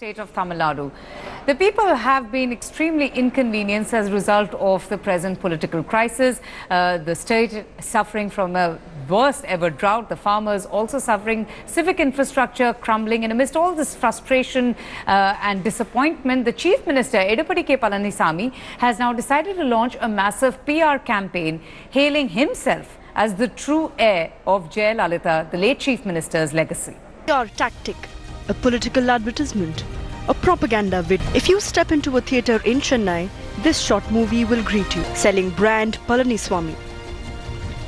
state of Tamil Nadu. The people have been extremely inconvenienced as a result of the present political crisis. The state suffering from a worst ever drought. The farmers also suffering, civic infrastructure crumbling. And amidst all this frustration and disappointment, the Chief Minister, Palaniswami, has now decided to launch a massive PR campaign hailing himself as the true heir of Jayalalithaa, the late Chief Minister's legacy. PR tactic, a political advertisement, a propaganda vid. If you step into a theatre in Chennai, this short movie will greet you, selling brand Palaniswami,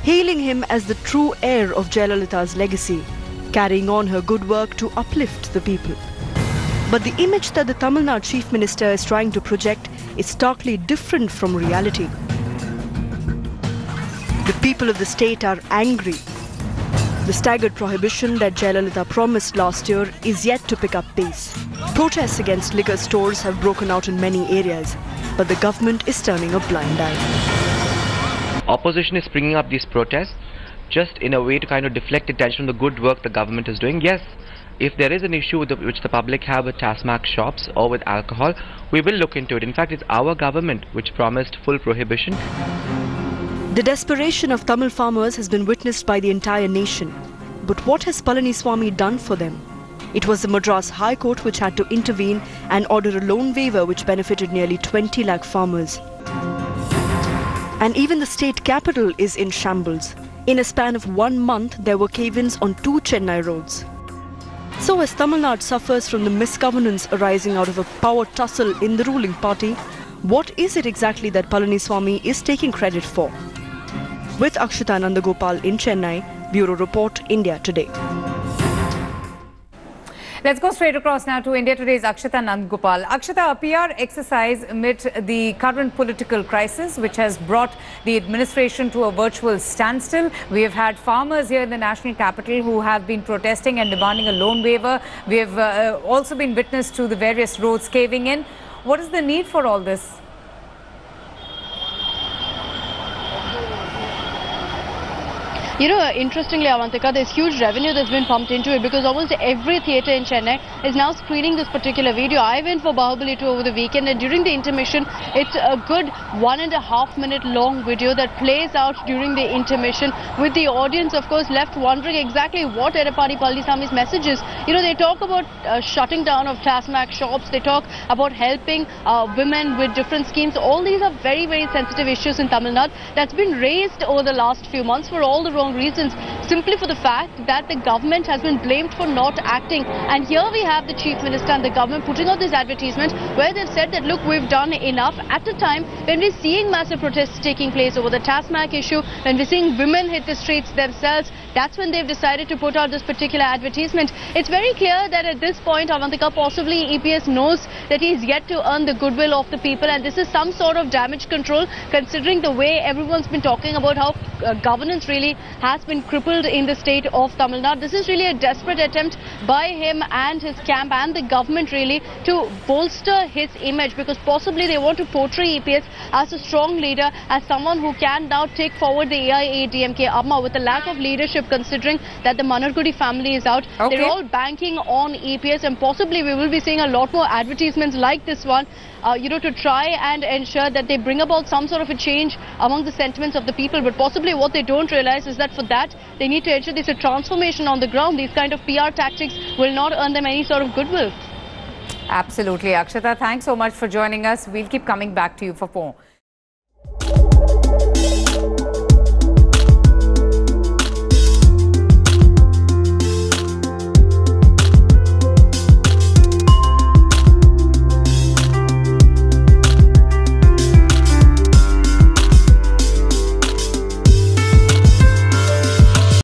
hailing him as the true heir of Jayalalitha's legacy, carrying on her good work to uplift the people. But the image that the Tamil Nadu Chief Minister is trying to project is starkly different from reality. The people of the state are angry. The staggered prohibition that Jayalalithaa promised last year is yet to pick up pace. Protests against liquor stores have broken out in many areas, but the government is turning a blind eye. Opposition is bringing up these protests just in a way to kind of deflect attention from the good work the government is doing. Yes, if there is an issue which the public have with Tasmac shops or with alcohol, we will look into it. In fact, it's our government which promised full prohibition. The desperation of Tamil farmers has been witnessed by the entire nation. But what has Palaniswami done for them? It was the Madras High Court which had to intervene and order a loan waiver which benefited nearly 20 lakh farmers. And even the state capital is in shambles. In a span of 1 month, there were cave-ins on 2 Chennai roads. So as Tamil Nadu suffers from the misgovernance arising out of a power tussle in the ruling party, what is it exactly that Palaniswami is taking credit for? With Akshita Nandagopal in Chennai, Bureau Report, India Today. Let's go straight across now to India Today's Akshita Nandagopal. Akshita, a PR exercise amid the current political crisis, which has brought the administration to a virtual standstill. We have had farmers here in the national capital who have been protesting and demanding a loan waiver. We have also been witness to the various roads caving in. What is the need for all this? You know, interestingly, Avantika, there's huge revenue that's been pumped into it because almost every theatre in Chennai is now screening this particular video. I went for Bahubali 2 over the weekend, and during the intermission, it's a good 1.5 minute long video that plays out during the intermission, with the audience, of course, left wondering exactly what Edapadi Palaniswami's message is. You know, they talk about shutting down of Tasmac shops, they talk about helping women with different schemes. All these are very, very sensitive issues in Tamil Nadu that's been raised over the last few months for all the wrong reasons, simply for the fact that the government has been blamed for not acting. And here we have the Chief Minister and the government putting out this advertisement where they've said that, look, we've done enough. At a time when we're seeing massive protests taking place over the Tasmac issue, when we're seeing women hit the streets themselves, that's when they've decided to put out this particular advertisement. It's very clear that at this point, Avantika, possibly EPS knows that he's yet to earn the goodwill of the people, and this is some sort of damage control, considering the way everyone's been talking about how governance really has been crippled in the state of Tamil Nadu. This is really a desperate attempt by him and his camp and the government really to bolster his image, because possibly they want to portray EPS as a strong leader, as someone who can now take forward the AIADMK Amma with a lack of leadership, considering that the Manargudi family is out. Okay. They're all banking on EPS, and possibly we will be seeing a lot more advertisements like this one, you know, to try and ensure that they bring about some sort of a change among the sentiments of the people. But possibly what they don't realize is that for that, they need to ensure there's a transformation on the ground. These kind of PR tactics will not earn them any sort of goodwill. Absolutely. Akshita, thanks so much for joining us. We'll keep coming back to you for more.